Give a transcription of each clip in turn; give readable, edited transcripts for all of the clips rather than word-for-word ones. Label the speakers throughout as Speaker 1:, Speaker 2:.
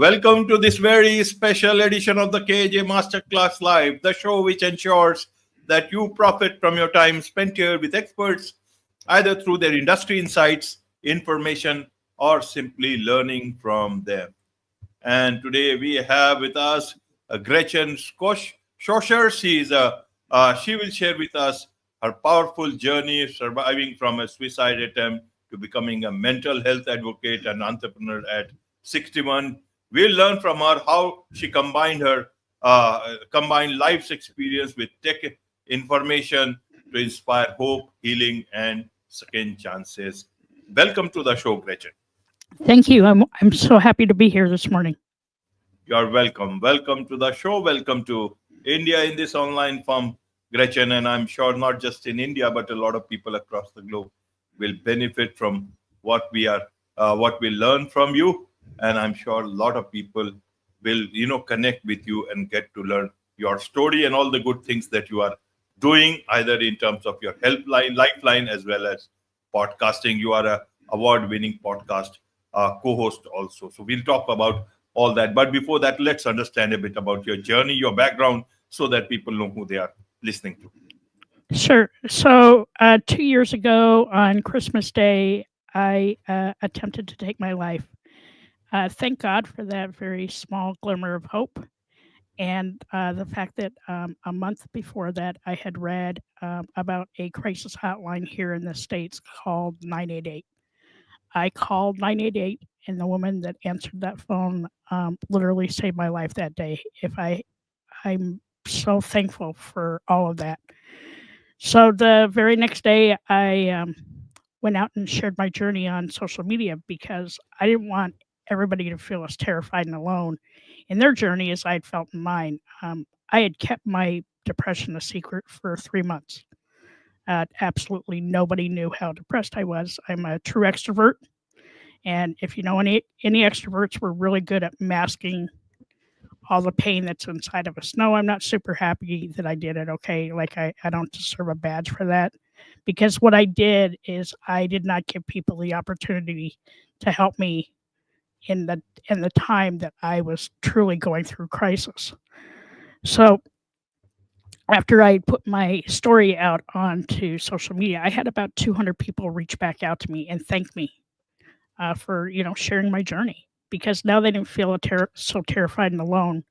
Speaker 1: Welcome to this very special edition of the KJ Masterclass Live, the show which ensures that you profit from your time spent here with experts, either through their industry insights, information, or simply learning from them. And today we have with us Gretchen Schoser. She will share with us her powerful journey surviving from a suicide attempt to becoming a mental health advocate and entrepreneur at 61. We'll learn from her how she combined life's experience with tech information to inspire hope, healing, and second chances. Welcome to the show, Gretchen.
Speaker 2: Thank you. I'm so happy to be here this morning.
Speaker 1: You're welcome. Welcome to the show. Welcome to India in this online form, Gretchen. And I'm sure not just in India, but a lot of people across the globe will benefit from what we learn from you. And I'm sure a lot of people will, connect with you and get to learn your story and all the good things that you are doing, either in terms of your helpline, lifeline, as well as podcasting. You are a award-winning podcast co-host also. So we'll talk about all that. But before that, let's understand a bit about your journey, your background, so that people know who they are listening to.
Speaker 2: Sure. So 2 years ago on Christmas Day, I attempted to take my life. Thank God for that very small glimmer of hope. And the fact that a month before that, I had read about a crisis hotline here in the States called 988. I called 988, and the woman that answered that phone literally saved my life that day. I'm so thankful for all of that. So the very next day, I went out and shared my journey on social media because I didn't want everybody to feel as terrified and alone in their journey as I'd felt in mine. I had kept my depression a secret for 3 months. Absolutely nobody knew how depressed I was. I'm a true extrovert. And if you know any extroverts, we're really good at masking all the pain that's inside of us. No, I'm not super happy that I did it. Okay. Like I don't deserve a badge for that, because what I did is I did not give people the opportunity to help me in the time that I was truly going through crisis. So after I put my story out onto social media, I had about 200 people reach back out to me and thank me for sharing my journey, because now they didn't feel so terrified and alone,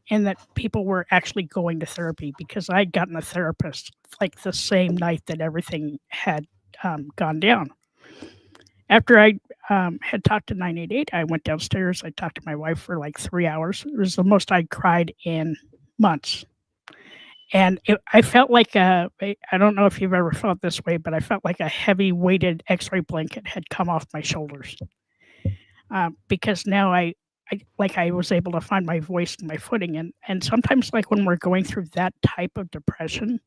Speaker 2: and that people were actually going to therapy, because I'd gotten a therapist like the same night that everything had gone down. After I had talked to 988, I went downstairs. I talked to my wife for like 3 hours. It was the most I'd cried in months. And I felt like I don't know if you've ever felt this way, but I felt like a heavy weighted x-ray blanket had come off my shoulders. Because now I was able to find my voice and my footing. And sometimes, like when we're going through that type of depression,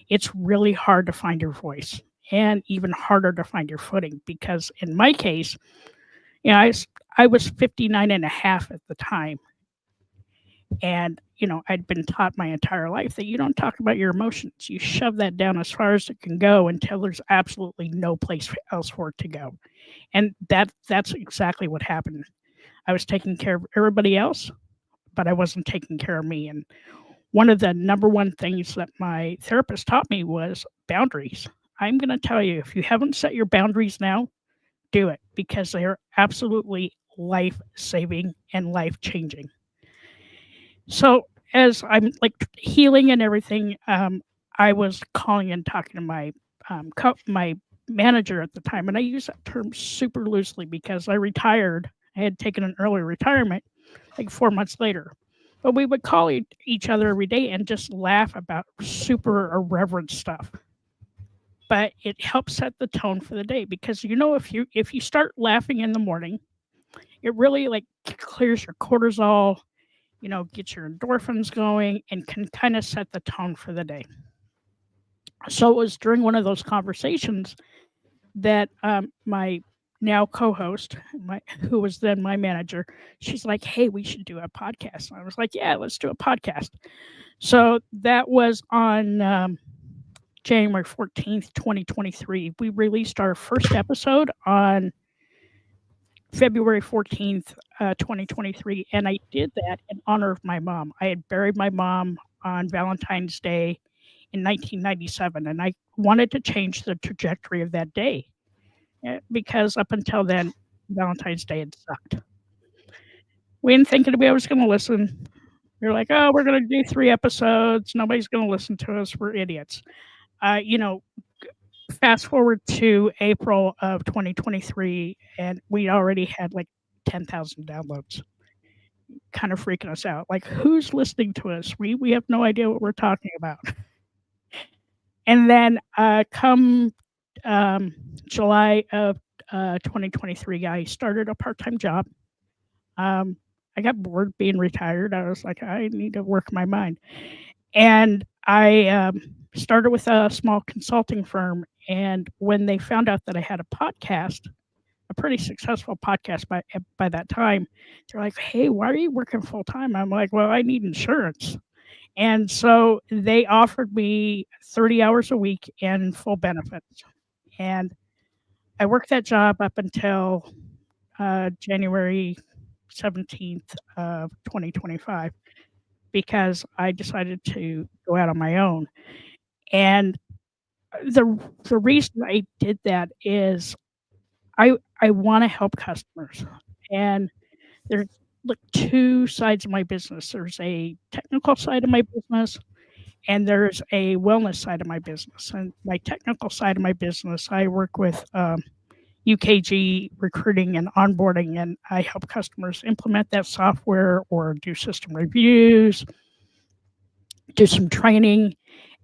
Speaker 2: it's really hard to find your voice and even harder to find your footing, because in my case, I was 59 and a half at the time. And, I'd been taught my entire life that you don't talk about your emotions. You shove that down as far as it can go until there's absolutely no place else for it to go. And that's exactly what happened. I was taking care of everybody else, but I wasn't taking care of me. And one of the number one things that my therapist taught me was boundaries. I'm going to tell you, if you haven't set your boundaries now, do it, because they are absolutely life-saving and life-changing. So as I'm like healing and everything, I was calling and talking to my my manager at the time, and I use that term super loosely because I retired. I had taken an early retirement like 4 months later. But we would call each other every day and just laugh about super irreverent stuff. But it helps set the tone for the day, because if you start laughing in the morning, it really like clears your cortisol, gets your endorphins going, and can kind of set the tone for the day. So it was during one of those conversations that my now co-host, who was then my manager, she's like, "Hey, we should do a podcast." And I was like, "Yeah, let's do a podcast." So that was on January 14th, 2023. We released our first episode on February 14th, 2023, and I did that in honor of my mom. I had buried my mom on Valentine's Day in 1997, and I wanted to change the trajectory of that day because up until then, Valentine's Day had sucked. We didn't think anybody was going to listen. We were like, oh, we're going to do 3 episodes. Nobody's going to listen to us. We're idiots. You know, fast forward to April of 2023, and we already had like 10,000 downloads. Kind of freaking us out. Like, who's listening to us? We have no idea what we're talking about. And then come July of 2023, I started a part-time job. I got bored being retired. I was like, I need to work my mind. And I started with a small consulting firm. And when they found out that I had a podcast, a pretty successful podcast by that time, they're like, hey, why are you working full time? I'm like, well, I need insurance. And so they offered me 30 hours a week and full benefits. And I worked that job up until January 17th of 2025 because I decided to go out on my own. And the reason I did that is I want to help customers. And there's like 2 sides of my business. There's a technical side of my business and there's a wellness side of my business. And my technical side of my business, I work with UKG recruiting and onboarding, and I help customers implement that software or do system reviews, do some training.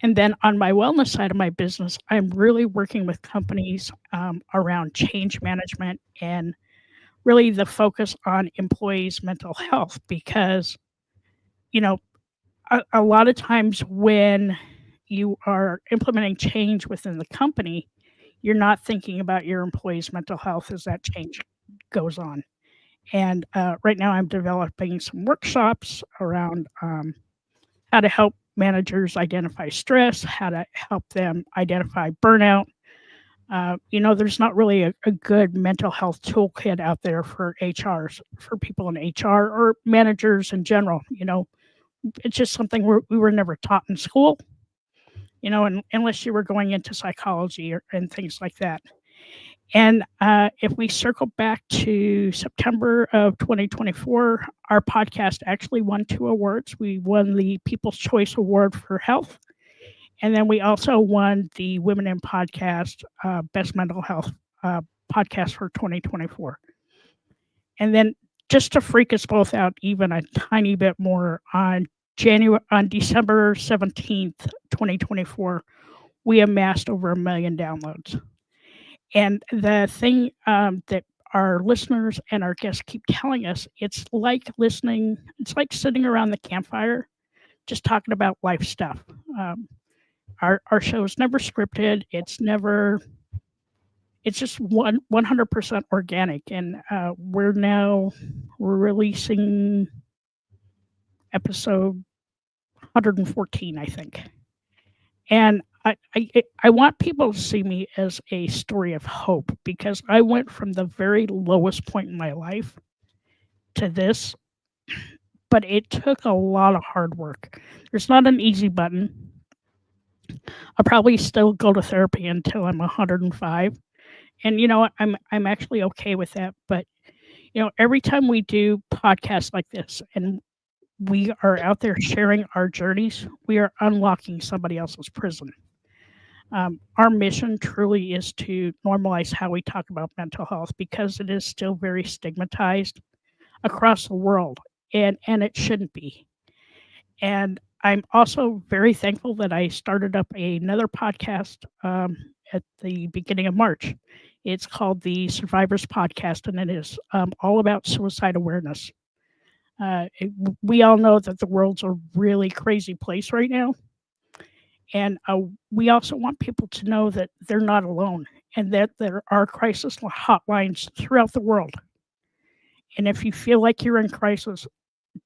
Speaker 2: And then on my wellness side of my business, I'm really working with companies around change management and really the focus on employees' mental health because, you know, a lot of times when you are implementing change within the company, you're not thinking about your employees' mental health as that change goes on. And right now, I'm developing some workshops around how to help managers identify stress, how to help them identify burnout. There's not really a good mental health toolkit out there for HRs, for people in HR or managers in general. It's just something we were never taught in school, and unless you were going into psychology and things like that. And if we circle back to September of 2024, our podcast actually won 2 awards. We won the People's Choice Award for Health, and then we also won the Women in Podcast Best Mental Health Podcast for 2024. And then just to freak us both out even a tiny bit more, on December 17th, 2024, we amassed over 1 million downloads. And the thing that our listeners and our guests keep telling us, it's like sitting around the campfire, just talking about life stuff. Our show is never scripted. It's just 100% organic. And we're releasing episode 114, I think. And I want people to see me as a story of hope because I went from the very lowest point in my life to this, but it took a lot of hard work. There's not an easy button. I'll probably still go to therapy until I'm 105. And I'm actually okay with that. But every time we do podcasts like this and we are out there sharing our journeys, we are unlocking somebody else's prison. Our mission truly is to normalize how we talk about mental health because it is still very stigmatized across the world, and it shouldn't be. And I'm also very thankful that I started up another podcast at the beginning of March. It's called the Survivors Podcast, and it is all about suicide awareness. We all know that the world's a really crazy place right now. And we also want people to know that they're not alone and that there are crisis hotlines throughout the world. And if you feel like you're in crisis,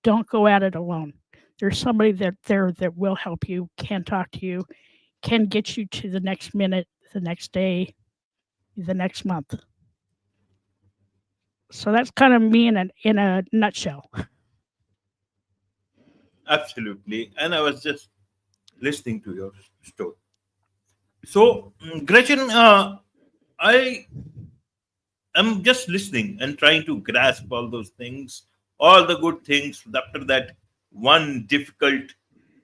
Speaker 2: don't go at it alone. There's somebody that will help you, can talk to you, can get you to the next minute, the next day, the next month. So that's kind of me in a nutshell.
Speaker 1: Absolutely. And I was just listening to your story. So, Gretchen, I am just listening and trying to grasp all those things, all the good things. After that one difficult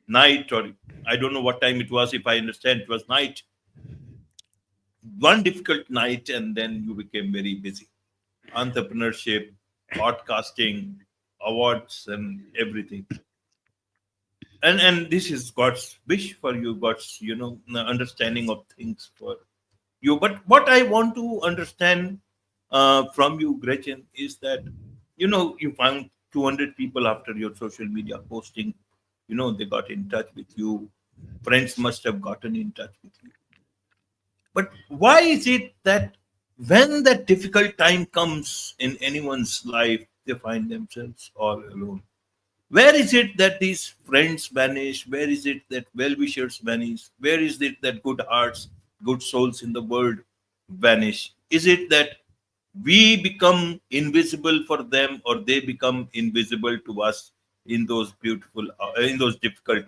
Speaker 1: night, or I don't know what time it was, if I understand it was night, one difficult night, and then you became very busy. Entrepreneurship, podcasting, awards, and everything. And this is God's wish for you, God's understanding of things for you. But what I want to understand from you, Gretchen, is that you found 200 people after your social media posting. They got in touch with you. Friends must have gotten in touch with you. But why is it that when that difficult time comes in anyone's life, they find themselves all alone? Where is it that these friends vanish? Where is it that well wishers vanish? Where is it that good hearts, good souls in the world vanish? Is it that we become invisible for them, or they become invisible to us in those in those difficult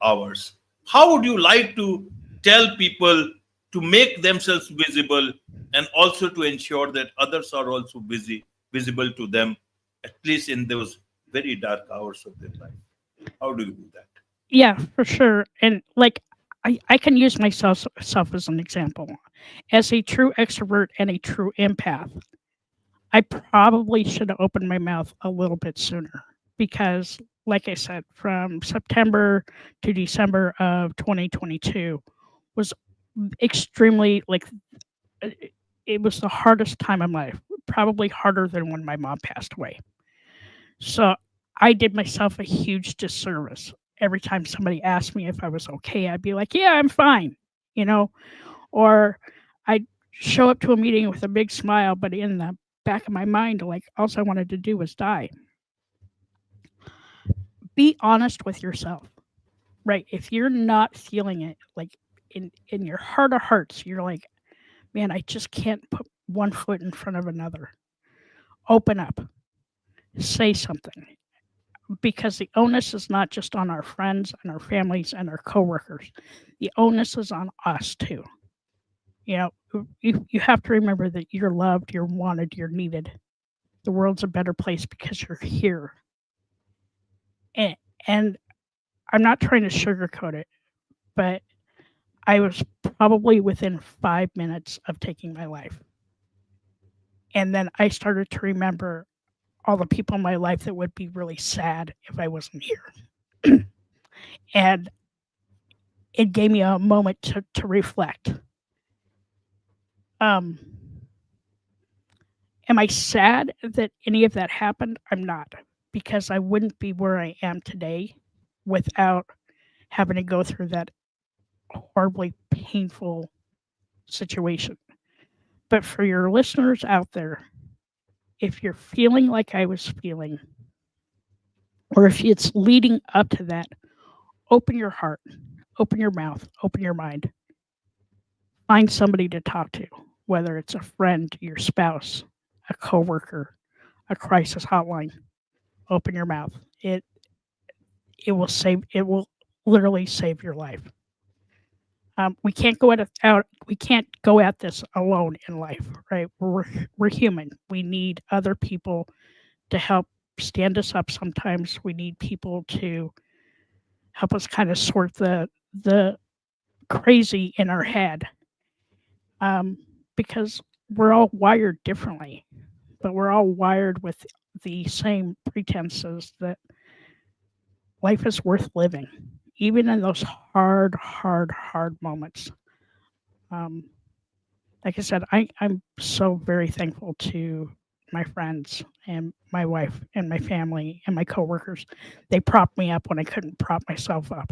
Speaker 1: hours? How would you like to tell people to make themselves visible, and also to ensure that others are also visible to them, at least in those very dark hours of their life? How do you do that?
Speaker 2: Yeah, for sure. And like I can use myself self as an example. As a true extrovert and a true empath, I probably should have opened my mouth a little bit sooner because, like I said, from September to December of 2022 was extremely uh, it was the hardest time of my life, probably harder than when my mom passed away. So I did myself a huge disservice. Every time somebody asked me if I was okay, I'd be like, "Yeah, I'm fine," you know, or I'd show up to a meeting with a big smile, but in the back of my mind, like, all I wanted to do was die. Be honest with yourself, right? If you're not feeling it, like in your heart of hearts, you're like, man, I just can't put one foot in front of another. Open up, say something, because the onus is not just on our friends and our families and our coworkers. The onus is on us too. You know, you have to remember that you're loved, you're wanted, you're needed. The world's a better place because you're here. And, and I'm not trying to sugarcoat it, but I was probably within 5 minutes of taking my life. And then I started to remember all the people in my life that would be really sad if I wasn't here. And it gave me a moment to reflect. Um, am I sad that any of that happened? I'm not, because I wouldn't be where I am today without having to go through that horribly painful situation. But for your listeners out there, if you're feeling like I was feeling, or if it's leading up to that, open your heart, open your mouth, open your mind. Find somebody to talk to, whether it's a friend, your spouse, a coworker, a crisis hotline. Open your mouth. It will literally save your life. We can't go at it out. We can't go at this alone in life, right? We're human. We need other people to help stand us up. Sometimes we need people to help us kind of sort the crazy in our head, um, because we're all wired differently, but we're all wired with the same pretenses that life is worth living, even in those hard moments. Um, like I said, I'm so very thankful to my friends and my wife and my family and my coworkers. They propped me up when I couldn't prop myself up.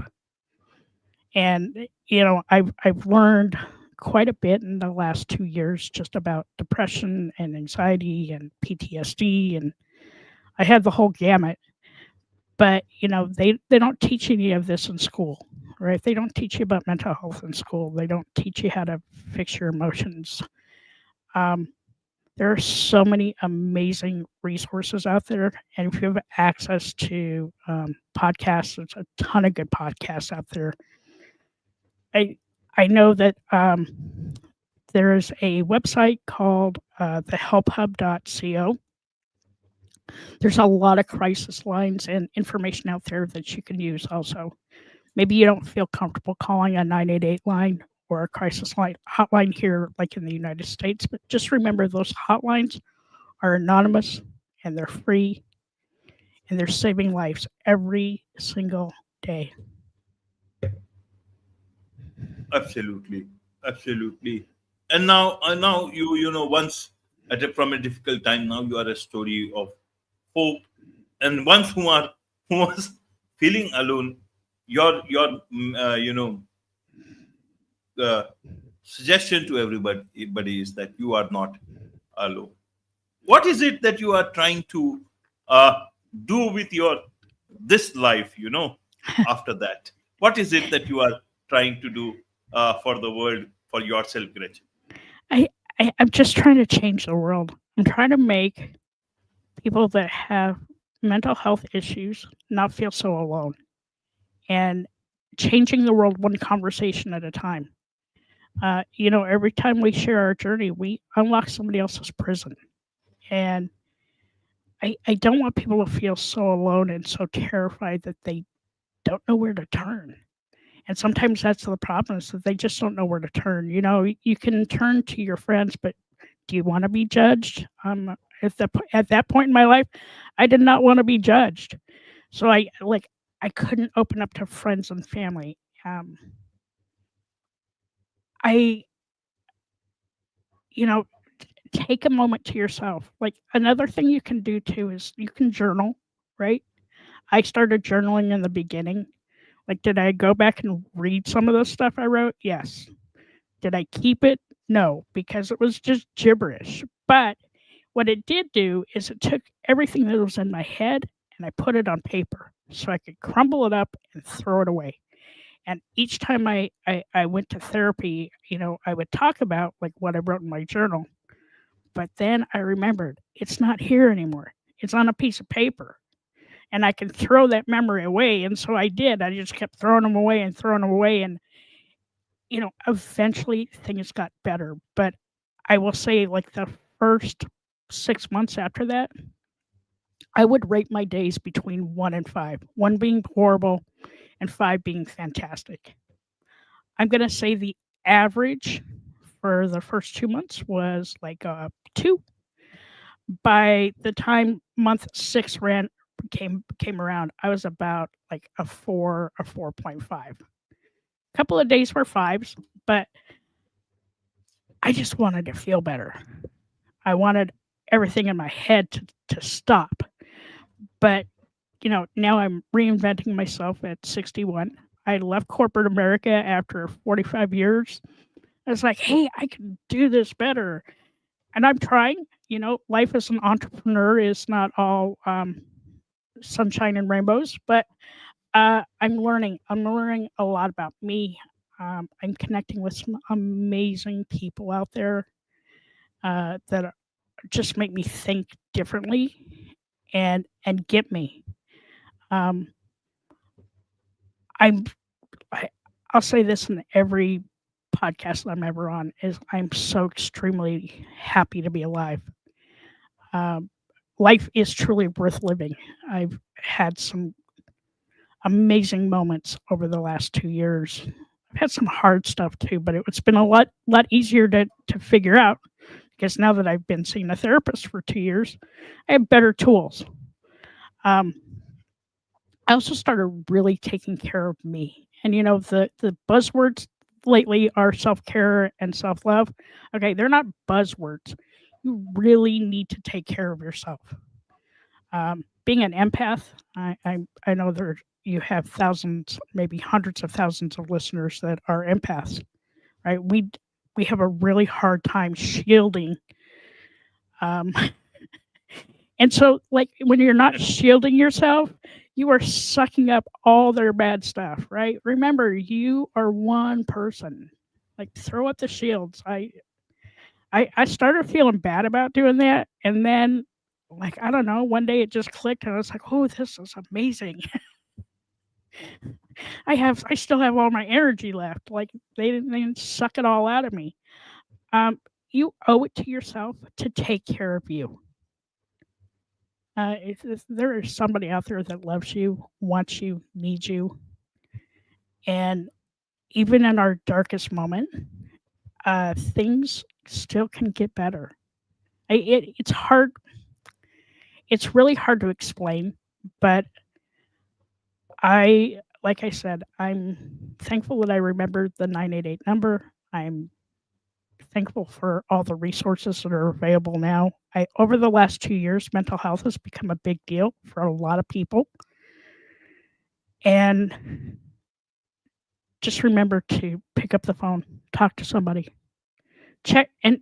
Speaker 2: And I've learned quite a bit in the last 2 years just about depression and anxiety and PTSD, and I had the whole gamut. But they don't teach any of this in school, right? They don't teach you about mental health in school. They don't teach you how to fix your emotions. Um, There are so many amazing resources out there, and if you have access to podcasts, there's a ton of good podcasts out there. I I know that there is a website called thehelphub.co. There's a lot of crisis lines and information out there that you can use also. Maybe you don't feel comfortable calling a 988 line or a crisis line hotline here, like in the United States, but just remember those hotlines are anonymous and they're free and they're saving lives every single day.
Speaker 1: Absolutely, absolutely. And now once from a difficult time, now you are a story of hope. And once who was feeling alone, your uh, suggestion to everybody is that you are not alone. What is it that you are trying to uh, do with your this life? After that, what is it that you are trying to do for the world, for yourself, Gretchen?
Speaker 2: I, I'm just trying to change the world. I'm trying to make people that have mental health issues not feel so alone and changing the world one conversation at a time. Every time we share our journey, we unlock somebody else's prison. And I don't want people to feel so alone and so terrified that they don't know where to turn. And sometimes that's the problem is that they just don't know where to turn. You can turn to your friends, but do you want to be judged? At that point in my life, I did not want to be judged. So I couldn't open up to friends and family. I you know Take a moment to yourself. Like another thing you can do too is you can journal, right? I started journaling in the beginning. Like, did I go back and read some of the stuff I wrote? Yes. Did I keep it? No, because it was just gibberish. But what it did do is it took everything that was in my head and I put it on paper so I could crumble it up and throw it away. And each time I went to therapy, I would talk about like what I wrote in my journal. But then I remembered it's not here anymore. It's on a piece of paper and I can throw that memory away. And so I did. I just kept throwing them away and throwing them away. And, eventually things got better. But I will say, like, the first 6 months after that, I would rate my days between 1 and 5, 1 being horrible and 5 being fantastic. I'm going to say the average for the first 2 months was like a 2. By the time month 6 came around, I was about like a 4, a 4.5. A couple of days were 5s, but I just wanted to feel better. I wanted everything in my head to stop. But, now I'm reinventing myself at 61. I left corporate America after 45 years. I was like, hey, I can do this better. And I'm trying. Life as an entrepreneur is not all sunshine and rainbows, but I'm learning. I'm learning a lot about me. I'm connecting with some amazing people out there that just make me think differently and get me. Um, I'm I, I'll say this in every podcast that I'm ever on is I'm so extremely happy to be alive. Um, Life is truly worth living. I've had some amazing moments over the last 2 years. I've had some hard stuff too, but it's been a lot easier to figure out because now that I've been seeing a therapist for 2 years, I have better tools. Um, I also started really taking care of me, and the buzzwords lately are self care and self love. Okay, they're not buzzwords. You really need to take care of yourself. Being an empath, I know there you have thousands, maybe hundreds of thousands of listeners that are empaths, right? We have a really hard time shielding, um, and so like when you're not shielding yourself, you are sucking up all their bad stuff, right? Remember, you are one person. Like throw up the shields. I started feeling bad about doing that, and then, like, I don't know, one day it just clicked, and I was like, "Oh, this is amazing." I still have all my energy left. Like, they didn't suck it all out of me. Um, you owe it to yourself to take care of you. If there is somebody out there that loves you, wants you, needs you, and even in our darkest moment, things still can get better. It's hard. It's really hard to explain, but like I said, I'm thankful that I remembered the 988 number. I'm thankful for all the resources that are available now. Over the last 2 years, mental health has become a big deal for a lot of people. And just remember to pick up the phone, talk to somebody, check. And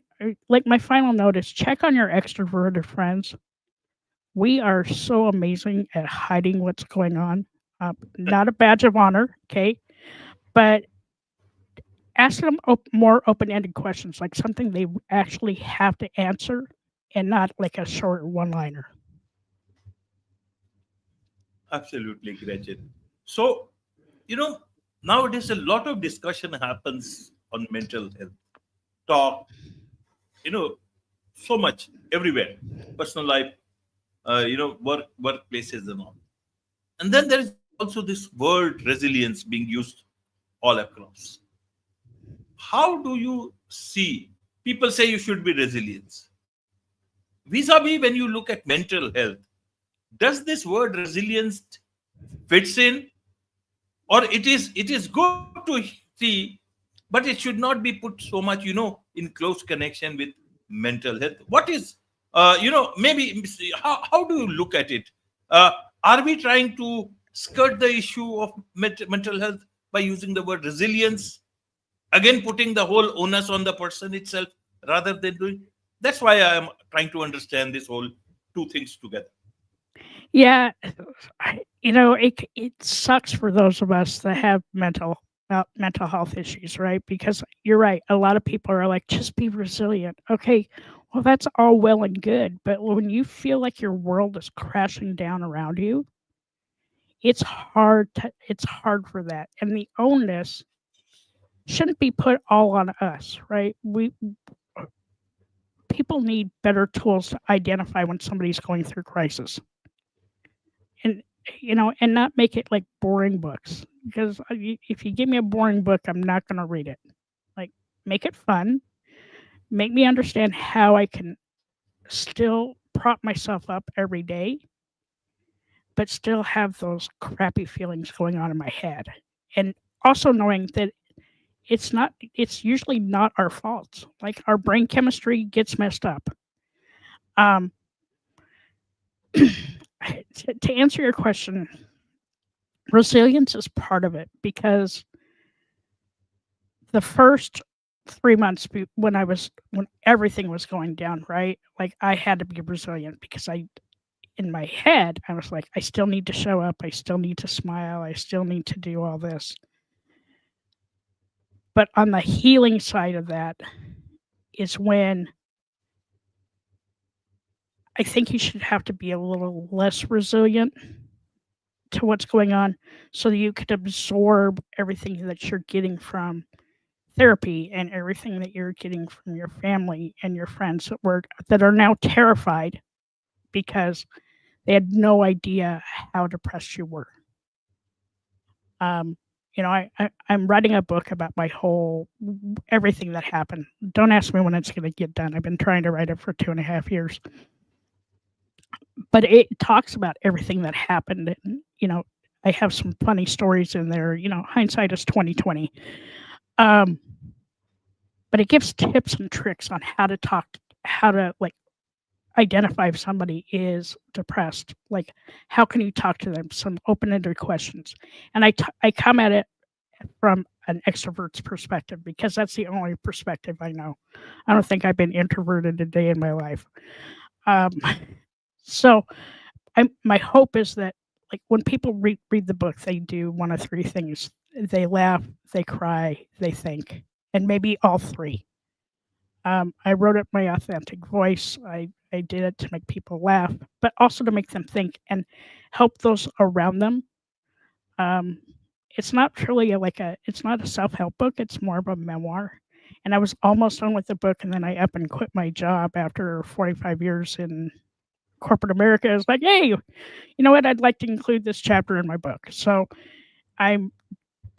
Speaker 2: like my final note is check on your extroverted friends. We are so amazing at hiding what's going on. Not a badge of honor, okay? But ask them more open-ended questions, like something they actually have to answer, and not like a short one-liner.
Speaker 1: Absolutely, Gretchen. So, you know, nowadays a lot of discussion happens on mental health. Talk, so much everywhere. Personal life, workplaces and all. And then there is also this word resilience being used all across. How do you see people say you should be resilient? Vis-a-vis when you look at mental health, does this word resilience fits in, or it is good to see, but it should not be put so much in close connection with mental health? What is maybe how do you look at it? uh, are we trying to skirt the issue of mental health by using the word resilience, again putting the whole onus on the person itself rather than doing? That's why I am trying to understand this whole two things together.
Speaker 2: Yeah, it sucks for those of us that have mental health issues, right? Because you're right, a lot of people are like, just be resilient. Okay, well that's all well and good, but when you feel like your world is crashing down around you, it's hard for that, and the onus shouldn't be put all on us, right? We People need better tools to identify when somebody's going through crisis, and and not make it like boring books, because if you give me a boring book, I'm not going to read it. Like, make it fun, make me understand how I can still prop myself up every day, but still have those crappy feelings going on in my head, and also knowing that it's usually not our fault. Like, our brain chemistry gets messed up. um to answer your question, resilience is part of it, because the first 3 months when everything was going down, right? Like, I had to be resilient, because in my head, I was like, I still need to show up. I still need to smile. I still need to do all this. But on the healing side of that is when I think you should have to be a little less resilient to what's going on, so that you could absorb everything that you're getting from therapy and everything that you're getting from your family and your friends that are now terrified, because they had no idea how depressed you were. Um, I'm writing a book about my whole everything that happened. Don't ask me when it's going to get done. I've been trying to write it for 2.5 years, but it talks about everything that happened. And, I have some funny stories in there. Hindsight is 2020. Um, but it gives tips and tricks on how to like identify if somebody is depressed. Like, how can you talk to them? Some open-ended questions, and I come at it from an extrovert's perspective, because that's the only perspective I know. I don't think I've been introverted a day in my life. Um, so my hope is that, like, when people read the book, they do one of three things: they laugh, they cry, they think, and maybe all three. I wrote it my authentic voice. I did it to make people laugh, but also to make them think and help those around them. Um, it's not truly it's not a self help book. It's more of a memoir. And I was almost done with the book, and then I up and quit my job after 45 years in corporate America. I was like, hey, you know what? I'd like to include this chapter in my book. So I'm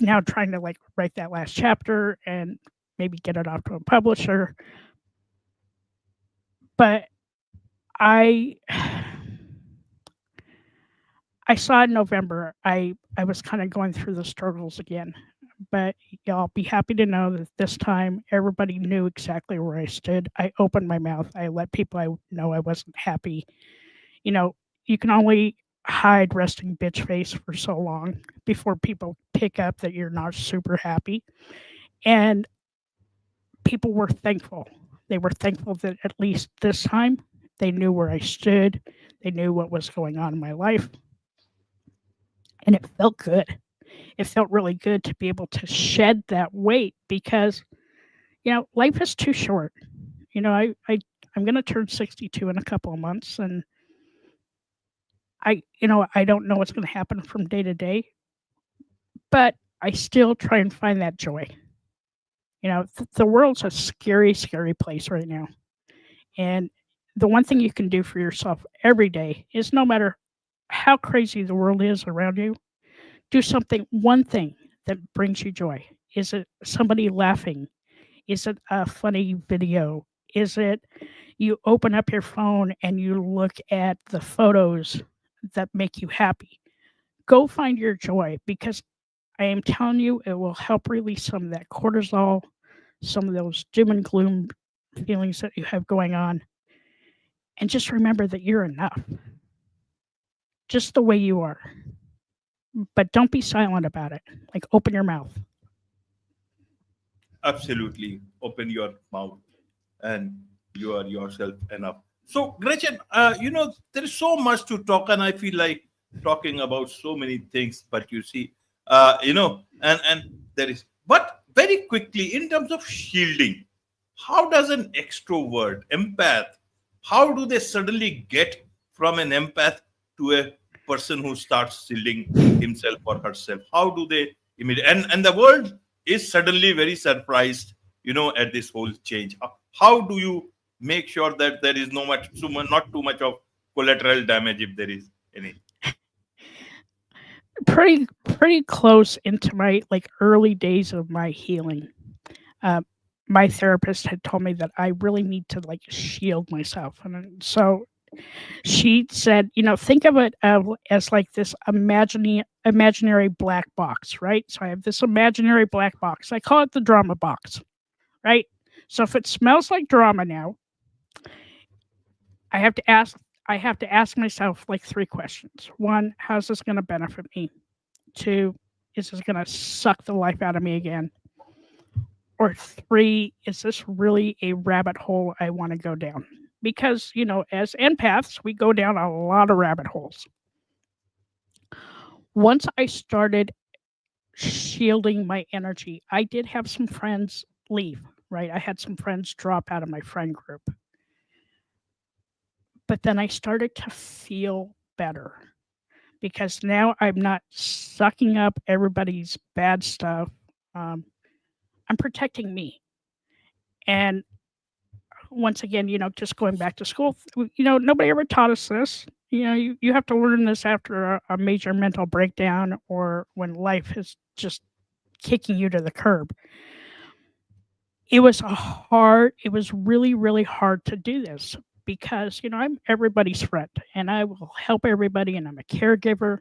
Speaker 2: now trying to write that last chapter and maybe get it off to a publisher. But I I saw in November I was kind of going through the struggles again. But y'all be happy to know that this time everybody knew exactly where I stood. I opened my mouth. I let people I know I wasn't happy. You know, you can only hide resting bitch face for so long before people pick up that you're not super happy. And people were thankful. They were thankful that at least this time they knew where I stood. They knew what was going on in my life. And it felt good. It felt really good to be able to shed that weight because, life is too short. I'm going to turn 62 in a couple of months, and I don't know what's going to happen from day to day, but I still try and find that joy. The world's a scary, scary place right now. And the one thing you can do for yourself every day is, no matter how crazy the world is around you, do one thing that brings you joy. Is it somebody laughing? Is it a funny video? Is it you open up your phone and you look at the photos that make you happy? Go find your joy, because I am telling you, it will help release some of that cortisol, some of those doom and gloom feelings that you have going on. And just remember that you're enough, just the way you are. But don't be silent about it. Open your mouth.
Speaker 1: Absolutely. Open your mouth, and you are yourself enough. So, Gretchen, there is so much to talk, and I feel like talking about so many things. But you see, and there is. But very quickly, in terms of shielding, how does an extrovert, empath, how do they suddenly get from an empath to a person who starts shielding himself or herself? How do they immediately? And the world is suddenly very surprised, at this whole change. How do you make sure that there is not too much of collateral damage, if there is any?
Speaker 2: Pretty close into my early days of my healing. Uh, my therapist had told me that I really need to shield myself, and so she said, think of it as this imaginary black box, right? So I have this imaginary black box. I call it the drama box, right? So if it smells like drama now, I have to ask myself three questions. One, how's this going to benefit me? Two, is this going to suck the life out of me again? Or three, is this really a rabbit hole I want to go down? Because, as empaths, we go down a lot of rabbit holes. Once I started shielding my energy, I did have some friends leave, right? I had some friends drop out of my friend group. But then I started to feel better, because now I'm not sucking up everybody's bad stuff. I'm protecting me. And once again, just going back to school, nobody ever taught us this. You have to learn this after a major mental breakdown, or when life is just kicking you to the curb. It was really, really hard to do this, because, I'm everybody's friend and I will help everybody and I'm a caregiver.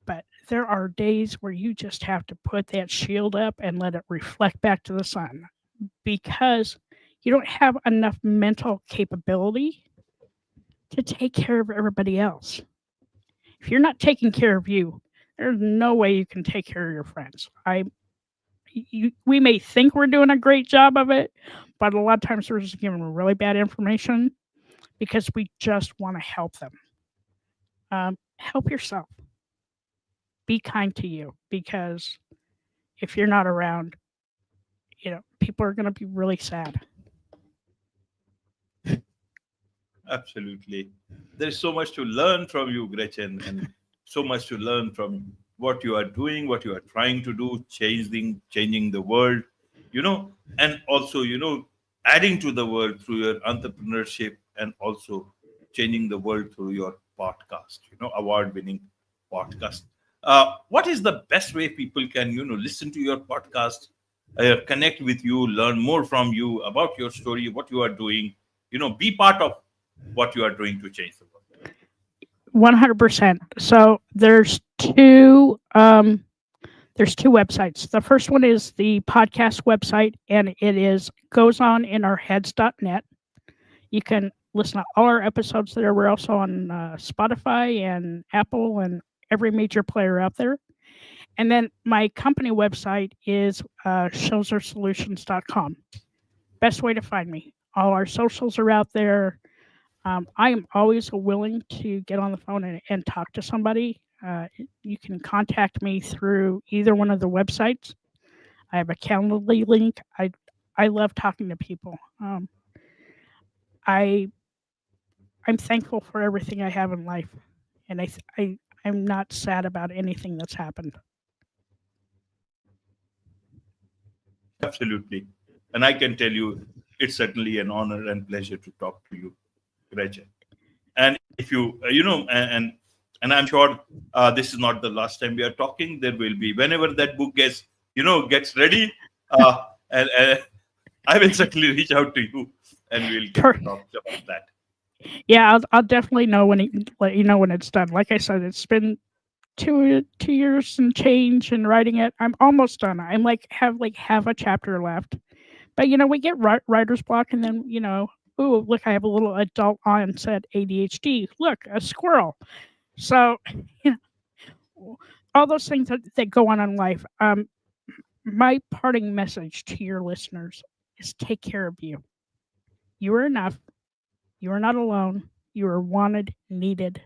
Speaker 2: But there are days where you just have to put that shield up and let it reflect back to the sun, because you don't have enough mental capability to take care of everybody else. If you're not taking care of you, there's no way you can take care of your friends. We may think we're doing a great job of it, but a lot of times we're just giving them really bad information because we just want to help them. Help yourself. Be kind to you, because if you're not around, people are going to be really sad.
Speaker 1: Absolutely. There's so much to learn from you, Gretchen, and so much to learn from what you are doing, what you are trying to do, changing the world, and also, adding to the world through your entrepreneurship and also changing the world through your podcast, award-winning podcast. What is the best way people can, listen to your podcast, connect with you, learn more from you about your story, what you are doing, be part of what you are doing to change the world?
Speaker 2: 100%. So there's two websites. The first one is the podcast website, and it is goesoninOurheads.net. You can listen to all our episodes there. We're also on Spotify and Apple and every major player out there. And then my company website is schosersolutions.com. Best way to find me. All our socials are out there. I am always willing to get on the phone and talk to somebody. You can contact me through either one of the websites. I have a Calendly link. I love talking to people. I'm thankful for everything I have in life, and I'm not sad about anything that's happened.
Speaker 1: Absolutely. And I can tell you, it's certainly an honor and pleasure to talk to you, Gretchen. And if you, and I'm sure this is not the last time we are talking. There will be, whenever that book gets ready, and I will certainly reach out to you and we'll get to talk about that.
Speaker 2: Yeah, I'll definitely know let you know when it's done. Like I said, it's been 2 years and change and writing it. I'm almost done. I'm have half a chapter left. But we get writer's block, and then ooh, look, I have a little adult onset ADHD. Look, a squirrel. So all those things that go on in life. My parting message to your listeners is take care of you. You are enough. You are not alone. You are wanted, needed.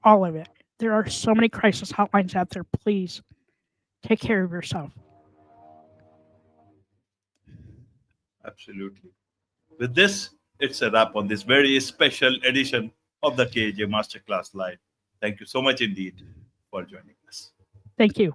Speaker 2: All of it. There are so many crisis hotlines out there. Please take care of yourself.
Speaker 1: Absolutely. With this, it's a wrap on this very special edition of the KJ Masterclass Live. Thank you so much indeed for joining us.
Speaker 2: Thank you.